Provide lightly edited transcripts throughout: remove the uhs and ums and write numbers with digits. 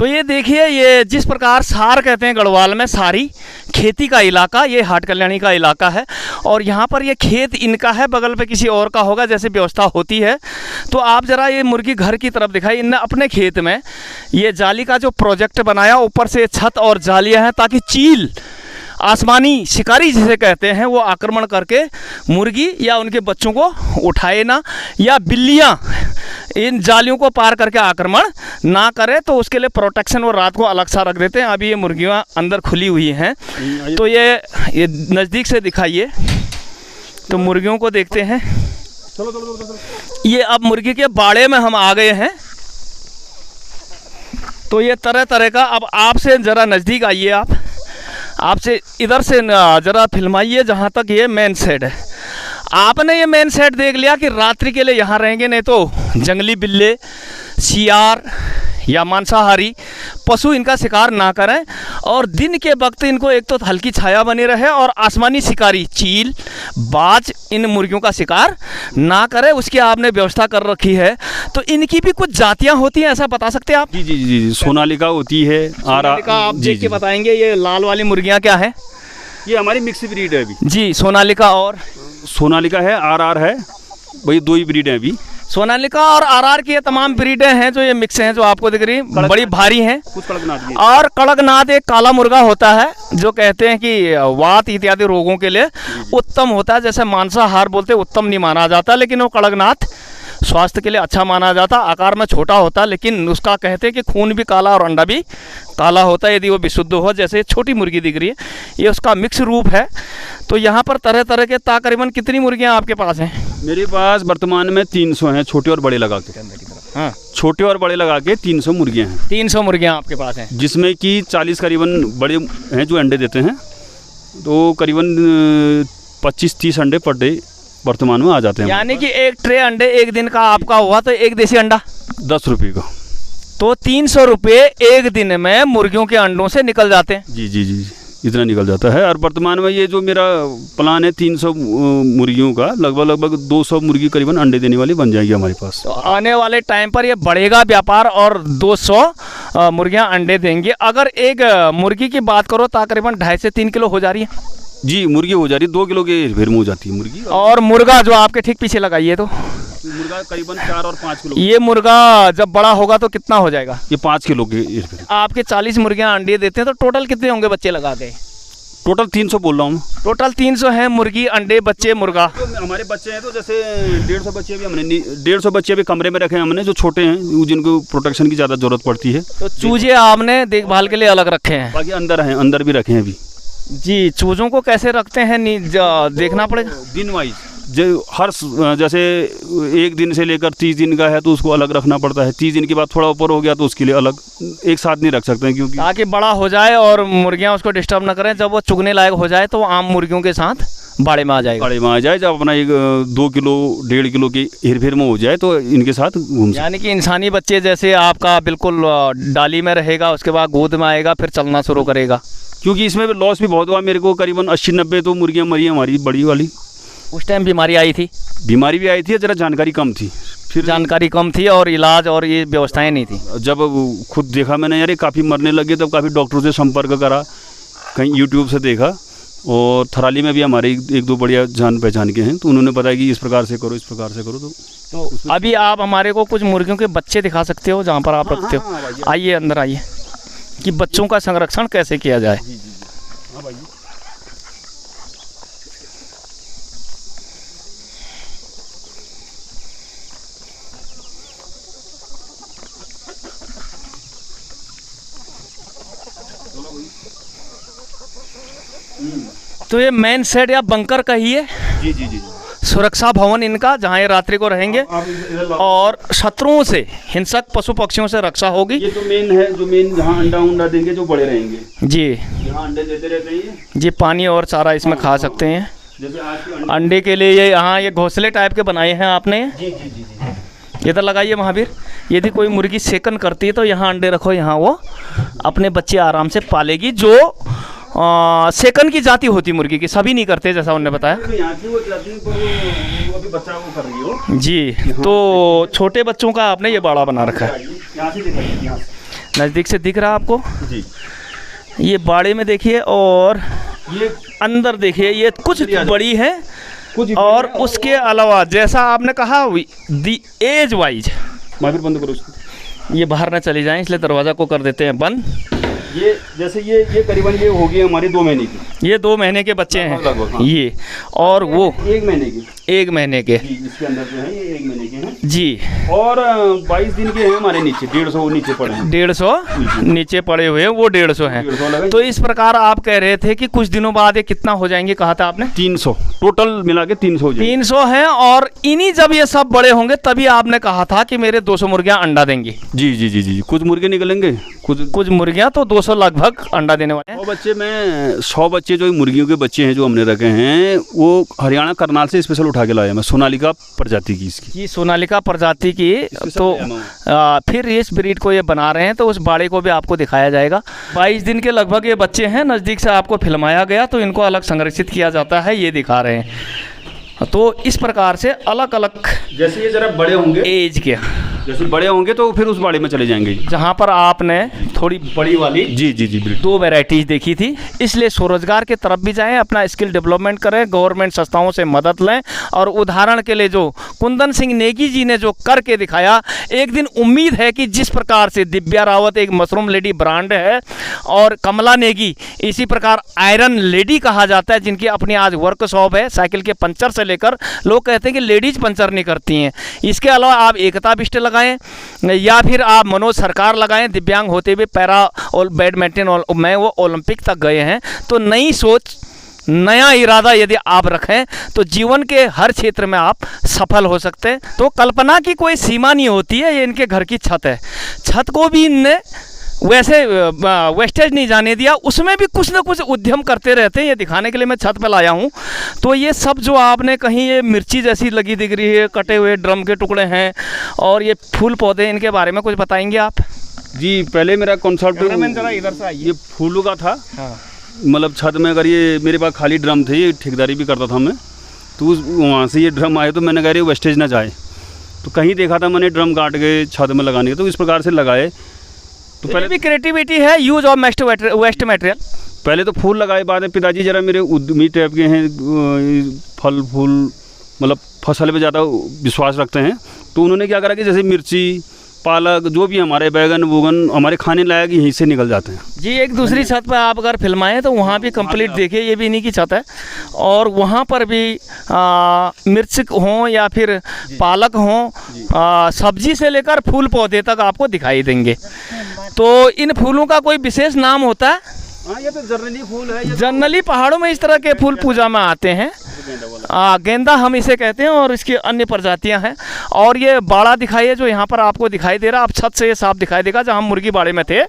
तो ये देखिए, ये जिस प्रकार सार कहते हैं गढ़वाल में, सारी खेती का इलाका, ये हाट कल्याणी का इलाका है। और यहाँ पर ये खेत इनका है, बगल पे किसी और का होगा, जैसे व्यवस्था होती है। तो आप ज़रा ये मुर्गी घर की तरफ दिखाई, इनने अपने खेत में ये जाली का जो प्रोजेक्ट बनाया, ऊपर से छत और जालियाँ हैं, ताकि चील, आसमानी शिकारी जिसे कहते हैं, वो आक्रमण करके मुर्गी या उनके बच्चों को उठाए ना, या बिल्लियाँ इन जालियों को पार करके आक्रमण ना करे। तो उसके लिए प्रोटेक्शन वो रात को अलग सा रख देते हैं। अभी ये मुर्गियाँ अंदर खुली हुई हैं, तो ये नज़दीक से दिखाइए, तो मुर्गियों को देखते हैं। ये अब मुर्गी के बाड़े में हम आ गए हैं। तो ये तरह तरह का, अब आपसे ज़रा नज़दीक आइए, आपसे इधर से ज़रा फिल्माइए जहाँ तक ये मेन शेड है। आपने ये मेन शेड देख लिया कि रात्रि के लिए यहाँ रहेंगे, नहीं तो जंगली बिल्ले, सियार या मांसाहारी पशु इनका शिकार ना करें। और दिन के वक्त इनको एक तो हल्की छाया बनी रहे, और आसमानी शिकारी चील, बाज इन मुर्गियों का शिकार ना करे, उसकी आपने व्यवस्था कर रखी है। तो इनकी भी कुछ जातियां होती हैं, ऐसा बता सकते हैं आप? जी जी जी, सोनालिका होती है, सोनालिका आप देख के बताएंगे। ये लाल वाली मुर्गियां क्या है? ये हमारी मिक्स ब्रीड है अभी जी। सोनालिका और सोनालिका है, आरआर है, वही दो ही ब्रीड है अभी। सोनालिका और आरआर की ये तमाम ब्रीडें हैं जो ये मिक्स हैं, जो आपको दिख रही, बड़ी भारी हैं। कुछ कड़कनाथ भी है। और कड़कनाथ एक काला मुर्गा होता है, जो कहते हैं कि वात इत्यादि रोगों के लिए उत्तम होता है। जैसे मांसाहार बोलते उत्तम नहीं माना जाता, लेकिन वो कड़कनाथ स्वास्थ्य के लिए अच्छा माना जाता। आकार में छोटा होता, लेकिन उसका कहते हैं कि खून भी काला और अंडा भी काला होता है, यदि वो विशुद्ध हो। जैसे छोटी मुर्गी दिख रही है, ये उसका मिक्स रूप है। तो यहाँ पर तरह तरह के तकरीबन कितनी मुर्गियाँ आपके पास हैं? मेरे पास वर्तमान में 300 हैं, छोटे और बड़े लगा के। हाँ, छोटे और बड़े लगा के 300 मुर्गियाँ हैं। 300 मुर्गियाँ आपके पास हैं, जिसमें कि 40 करीबन बड़े हैं जो अंडे देते हैं। तो करीबन 25-30 अंडे पर डे वर्तमान में आ जाते हैं। यानी कि एक ट्रे अंडे एक दिन का आपका हुआ, तो एक देसी अंडा 10 रुपये का, तो 300 रुपये एक दिन में मुर्गियों के अंडों से निकल जाते हैं। जी जी जी, इतना निकल जाता है। और वर्तमान में ये जो मेरा प्लान है 300 मुर्गियों का, लगभग 200 मुर्गी करीबन अंडे देने वाली बन जाएगी हमारे पास। तो आने वाले टाइम पर ये बढ़ेगा व्यापार, और 200 मुर्गियाँ अंडे देंगी। अगर एक मुर्गी की बात करो, तकरीबन 2.5 से 3 किलो हो जा रही है जी। मुर्गी हो जा रही है 2 किलो के घेर में हो जाती है मुर्गी। और मुर्गा जो आपके ठीक पीछे लगाइए, तो मुर्गा करीबन 4 और 5 किलो। ये मुर्गा जब बड़ा होगा तो कितना हो जाएगा? ये 5 किलो के। आपके 40 मुर्गियाँ अंडे देते हैं, तो टोटल कितने होंगे बच्चे लगा के? टोटल 300 बोल रहा हूँ। टोटल 300 है मुर्गी, अंडे, बच्चे, मुर्गा। तो हमारे बच्चे हैं, तो जैसे 150 बच्चे भी हमने 150 बच्चे भी कमरे में रखे हैं हमने, जो छोटे हैं, जिनको प्रोटेक्शन की ज़्यादा जरूरत पड़ती है। तो चूजे आपने देखभाल के लिए अलग रखे हैं? बाकी अंदर हैं, अंदर भी रखे हैं अभी। जी। चूजों को कैसे रखते हैं? देखना पड़ेगा दिन वाइज। जो हर जैसे 1 दिन से लेकर 30 दिन का है तो उसको अलग रखना पड़ता है। 30 दिन के बाद थोड़ा ऊपर हो गया तो उसके लिए अलग, एक साथ नहीं रख सकते हैं, क्योंकि ताकि बड़ा हो जाए और मुर्गियां उसको डिस्टर्ब ना करें। जब वो चुगने लायक हो जाए तो वो आम मुर्गियों के साथ बाड़े में आ जाएगा। बाड़े में आ जाए, जब अपना 2 किलो 1.5 किलो की हेर-फेर में हो जाए तो इनके साथ घूम सकते। यानी कि इंसानी बच्चे जैसे आपका बिल्कुल डाली में रहेगा, उसके बाद गोद में आएगा, फिर चलना शुरू करेगा। क्योंकि इसमें लॉस भी बहुत हुआ मेरे को, करीबन 80-90 तो मुर्गियाँ मरी हमारी बड़ी वाली। उस टाइम बीमारी आई थी? बीमारी भी आई थी, ज़रा जानकारी कम थी। फिर जानकारी कम थी और इलाज और ये व्यवस्थाएं नहीं थी। जब खुद देखा मैंने, यार ये काफ़ी मरने लगे, तब काफ़ी डॉक्टरों से संपर्क करा, कहीं यूट्यूब से देखा, और थराली में भी हमारे 1-2 बढ़िया जान पहचान के हैं, तो उन्होंने बताया कि इस प्रकार से करो, इस प्रकार से करो। तो अभी आप हमारे को कुछ मुर्गियों के बच्चे दिखा सकते हो जहाँ पर आप रखते हो? आइए अंदर आइए, कि बच्चों का संरक्षण कैसे किया जाए। हाँ भाई। तो ये मेन शेड या बंकर कहिए, जी जी जी, सुरक्षा भवन इनका, जहाँ ये रात्रि को रहेंगे और शत्रुओं से, हिंसक पशु पक्षियों से रक्षा होगी। ये तो मेन है, जो मेन जहाँ अंडा देंगे जो बड़े रहेंगे जी। यहाँ अंडे देते रहते हैं जी। पानी और चारा इसमें खा सकते हैं। जैसे आज के अंडे के लिए ये यहाँ ये घोंसले टाइप के बनाए हैं आपने। जी जी जी जी। इधर लगाइए महावीर। यदि कोई मुर्गी सेकन करती है तो यहाँ अंडे रखो, यहाँ वो अपने बच्चे आराम से पालेगी। जो सेकंड की जाति होती मुर्गी की, सभी नहीं करते जैसा उन्होंने बताया। जी। तो छोटे बच्चों का आपने ये बाड़ा बना रखा है। नज़दीक से दिख रहा आपको? जी। ये बाड़े में देखिए, और ये अंदर देखिए, ये कुछ बड़ी है कुछ और उसके अलावा जैसा आपने कहा दी एज वाइज, फिर बंद करो उसको, ये बाहर ना चले जाएं, इसलिए दरवाज़ा को कर देते हैं बंद। ये जैसे ये करीबन ये होगी हमारी 2 महीने की, ये 2 महीने के बच्चे हैं लगभग, हाँ। ये, और वो 1 महीने की, 1 महीने के जी। इसके अंदर जो है ये 1 महीने के हैं जी, और 22 दिन के हैं हमारे नीचे, 150 नीचे पड़े हैं, 150 नीचे पड़े हुए हैं, वो 150 हैं। 150 लगे। तो इस प्रकार आप कह रहे थे कि कुछ दिनों बाद ये कितना हो जाएंगे, कहा था आपने? 300 टोटल मिला के 300 हो जाएंगे। 300 हैं, और इन्हीं जब ये सब बड़े होंगे तभी आपने कहा था कि मेरे 200 मुर्गियां अंडा देंगी। जी जी जी जी, कुछ मुर्गे निकलेंगे, कुछ मुर्गियां तो 200 लगभग अंडा देने वाले हैं। 100 बच्चे जो मुर्गियों के बच्चे हैं जो हमने रखे हैं, वो हरियाणा करनाल से स्पेशल उठा के लाया मैं, सोनालिका प्रजाति की इसकी। ये सोनालिका प्रजाति की, तो फिर इस ब्रीड को ये बना रहे हैं, तो उस बाड़े को भी आपको दिखाया जाएगा। 22 दिन के लगभग ये बच्चे हैं, नज़दीक से आपको फिल्माया गया, तो इनको अलग संरक्षित किया जाता है, ये दिखा रहे हैं। तो इस प्रकार से अलग अलग जैसे ये जरा बड़े होंगे एज के, जैसे बड़े होंगे तो फिर उस बाड़े में चले जाएंगे, जहाँ पर आपने थोड़ी बड़ी वाली जी जी जी 2 वैरायटीज़ देखी थी। इसलिए स्वरोजगार की तरफ भी जाएं, अपना स्किल डेवलपमेंट करें, गवर्नमेंट संस्थाओं से मदद लें। और उदाहरण के लिए जो कुंदन सिंह नेगी जी ने जो करके दिखाया, एक दिन उम्मीद है कि जिस प्रकार से दिव्या रावत एक मशरूम लेडी ब्रांड है, और कमला नेगी इसी प्रकार आयरन लेडी कहा जाता है, जिनकी अपनी आज वर्कशॉप है, साइकिल के पंचर से लेकर, लोग कहते हैं कि लेडीज पंचर नहीं करती हैं। इसके अलावा आप एकता बिष्ट लगाएं, या फिर आप मनोज सरकार लगाएं, दिव्यांग होते हुए पैरा और बैडमिंटन में वो ओलंपिक तक गए हैं। तो नई सोच, नया इरादा यदि आप रखें तो जीवन के हर क्षेत्र में आप सफल हो सकते हैं। तो कल्पना की कोई सीमा नहीं होती है। ये इनके घर की छत है, छत को भी इनने वैसे वेस्टेज नहीं जाने दिया, उसमें भी कुछ ना कुछ उद्यम करते रहते हैं। ये दिखाने के लिए मैं छत पर लाया हूँ। तो ये सब जो आपने कहीं ये मिर्ची जैसी लगी दिख रही है, कटे हुए ड्रम के टुकड़े हैं, और ये फूल पौधे, इनके बारे में कुछ बताएंगे आप? जी, पहले मेरा कॉन्सेप्ट जरा इधर से आइए, ये फूलों का था। हाँ। मतलब छत में अगर ये मेरे पास खाली ड्रम थे, ये ठेकेदारी भी करता था मैं, तो वहाँ से ये ड्रम आए तो मैंने कहा ये वेस्टेज ना जाए, तो कहीं देखा था मैंने ड्रम काट के छत में लगाने के, तो इस प्रकार से लगाए। तो पहले भी क्रिएटिविटी है, यूज ऑफ वेस्ट मटेरियल। पहले तो फूल लगाए, बाद में पिताजी जरा मेरे उद्यमी टाइप के हैं, फल फूल मतलब फसल पे ज़्यादा विश्वास रखते हैं, तो उन्होंने क्या करा कि जैसे मिर्ची, पालक, जो भी हमारे बैगन वूगन हमारे खाने लायक यहीं से निकल जाते हैं। जी, एक दूसरी छत पर आप अगर फिल्माएं तो वहाँ भी कंप्लीट देखिए, ये भी इन्हीं की छत है, और वहाँ पर भी मिर्च हों या फिर पालक हों, सब्जी से लेकर फूल पौधे तक आपको दिखाई देंगे। तो इन फूलों का कोई विशेष नाम होता है? हाँ, ये तो जनरली फूल है। जनरली पहाड़ों में इस तरह के फूल पूजा में आते हैं। गेंदा हम इसे कहते हैं, और इसकी अन्य प्रजातियां हैं। और ये बाड़ा दिखाइए जो यहाँ पर आपको दिखाई दे रहा, आप छत से ये साफ दिखाई देगा, जहाँ हम मुर्गी बाड़े में थे।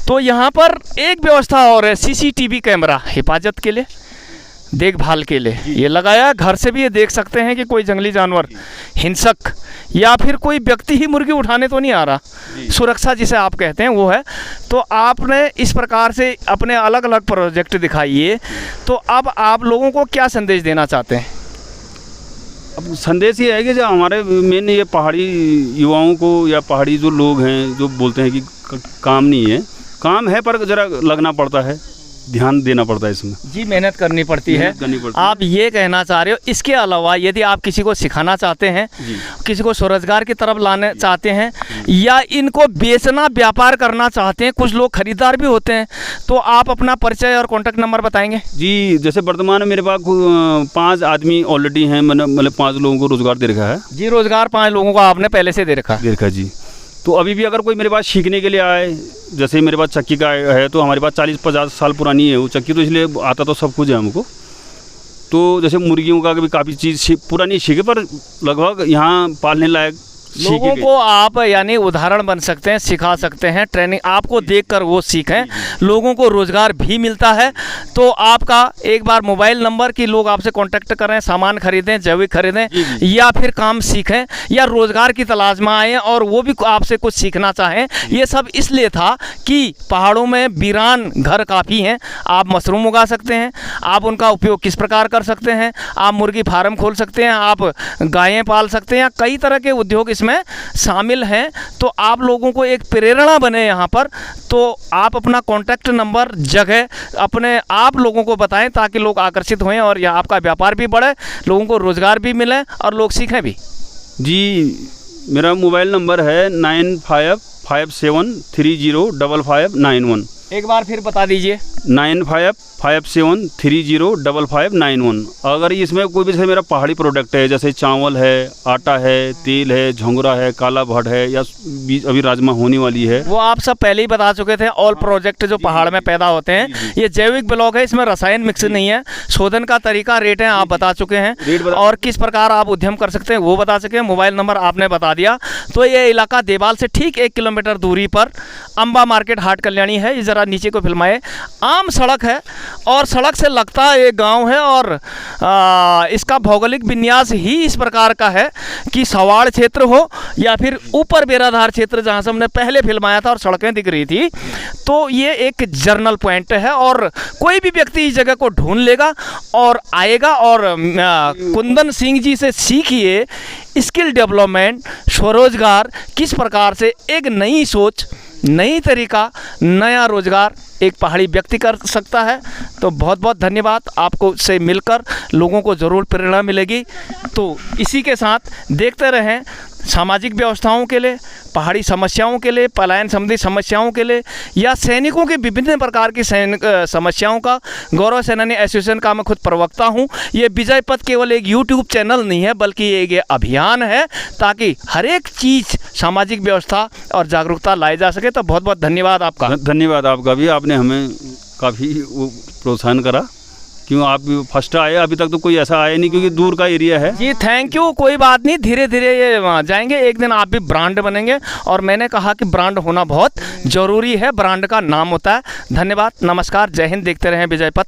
तो यहाँ पर एक व्यवस्था और है, CCTV कैमरा हिफाजत के लिए, देखभाल के लिए ये लगाया। घर से भी ये देख सकते हैं कि कोई जंगली जानवर, हिंसक या फिर कोई व्यक्ति ही मुर्गी उठाने तो नहीं आ रहा। सुरक्षा जिसे आप कहते हैं वो है। तो आपने इस प्रकार से अपने अलग अलग प्रोजेक्ट दिखाइए। तो अब आप लोगों को क्या संदेश देना चाहते हैं? अब संदेश ये है कि जो हमारे मेन ये पहाड़ी युवाओं को या पहाड़ी जो लोग हैं जो बोलते हैं कि काम नहीं है, काम है पर ज़रा लगना पड़ता है, ध्यान देना पड़ता है इसमें। जी, मेहनत करनी पड़ती है। आप ये कहना चाह रहे हो। इसके अलावा यदि आप किसी को सिखाना चाहते हैं, किसी को स्वरोजगार की तरफ लाने चाहते हैं, या इनको बेचना, व्यापार करना चाहते हैं, कुछ लोग खरीदार भी होते हैं, तो आप अपना परिचय और कॉन्टैक्ट नंबर बताएंगे? जी, जैसे वर्तमान में मेरे पास 5 आदमी ऑलरेडी हैं, मैंने मतलब 5 लोगों को रोज़गार दे रखा है। जी, रोज़गार 5 लोगों को आपने पहले से दे रखा जी। तो अभी भी अगर कोई मेरे पास सीखने के लिए आए, जैसे मेरे पास चक्की का है, तो हमारे पास 40-50 साल पुरानी है वो चक्की, तो इसलिए आता तो सब कुछ है हमको। तो जैसे मुर्गियों का भी काफ़ी चीज़ पुरानी सीखे, पर लगभग यहाँ पालने लायक लोगों को आप यानी उदाहरण बन सकते हैं, सिखा सकते हैं। ट्रेनिंग आपको देखकर वो सीखें, लोगों को रोज़गार भी मिलता है। तो आपका एक बार मोबाइल नंबर कि लोग आपसे कांटेक्ट करें, सामान खरीदें, जैविक खरीदें, या फिर काम सीखें, या रोज़गार की तलाश में आएँ और वो भी आपसे कुछ सीखना चाहें। ये सब इसलिए था कि पहाड़ों में वीरान घर काफ़ी हैं। आप मशरूम उगा सकते हैं, आप उनका उपयोग किस प्रकार कर सकते हैं, आप मुर्गी फार्म खोल सकते हैं, आप गायें पाल सकते हैं, कई तरह के उद्योग इसमें शामिल हैं। तो आप लोगों को एक प्रेरणा बने यहाँ पर, तो आप अपना कॉन्टैक्ट नंबर, जगह अपने आप लोगों को बताएं ताकि लोग आकर्षित हों और यहाँ आपका व्यापार भी बढ़े, लोगों को रोज़गार भी मिले और लोग सीखें भी। जी, मेरा मोबाइल नंबर है 9557305591। एक बार फिर बता दीजिए। 9557305591। अगर इसमें कोई भी जैसे मेरा पहाड़ी प्रोडक्ट है, जैसे चावल है, आटा है, तेल है, झंगुरा है, काला भट्ट है, या अभी राजमा होने वाली है, वो आप सब पहले ही बता चुके थे। ऑल प्रोजेक्ट जो पहाड़ में पैदा होते हैं, ये जैविक ब्लॉक है, इसमें रसायन मिक्स नहीं है। शोधन का तरीका, रेट है आप बता चुके हैं, और किस प्रकार आप उद्यम कर सकते हैं वो बता चुके हैं। मोबाइल नंबर आपने बता दिया। तो ये इलाका देवाल से ठीक 1 किलोमीटर दूरी पर अम्बा मार्केट हाट कल्याणी है। ये ज़रा नीचे को फिल्माए। आम सड़क है और सड़क से लगता एक गांव है, और इसका भौगोलिक विन्यास ही इस प्रकार का है कि सवाड़ क्षेत्र हो या फिर ऊपर बेराधार क्षेत्र, जहां से हमने पहले फिल्माया था और सड़कें दिख रही थी। तो ये एक जर्नल पॉइंट है और कोई भी व्यक्ति इस जगह को ढूंढ लेगा और आएगा। और कुंदन सिंह जी से सीखिए स्किल डेवलपमेंट, स्वरोजगार, किस प्रकार से एक नई सोच, नई तरीका, नया रोजगार एक पहाड़ी व्यक्ति कर सकता है। तो बहुत बहुत धन्यवाद। आपको से मिलकर लोगों को ज़रूर प्रेरणा मिलेगी। तो इसी के साथ देखते रहें सामाजिक व्यवस्थाओं के लिए, पहाड़ी समस्याओं के लिए, पलायन संबंधी समस्याओं के लिए, या सैनिकों की विभिन्न प्रकार की समस्याओं का गौरव सेनानी एसोसिएशन का मैं खुद प्रवक्ता हूं। ये विजय पथ केवल एक यूट्यूब चैनल नहीं है, बल्कि ये अभियान है ताकि हर एक चीज़ सामाजिक व्यवस्था और जागरूकता लाई जा सके। तो बहुत बहुत धन्यवाद आपका। धन्यवाद आपका भी। आपने हमें काफ़ी प्रोत्साहन करा। क्यों आप फर्स्ट आए, अभी तक तो कोई ऐसा आया नहीं, क्योंकि दूर का एरिया है। जी थैंक यू। कोई बात नहीं, धीरे धीरे ये जाएंगे। एक दिन आप भी ब्रांड बनेंगे, और मैंने कहा कि ब्रांड होना बहुत ज़रूरी है, ब्रांड का नाम होता है। धन्यवाद, नमस्कार, जय हिंद। देखते रहें विजय पथ।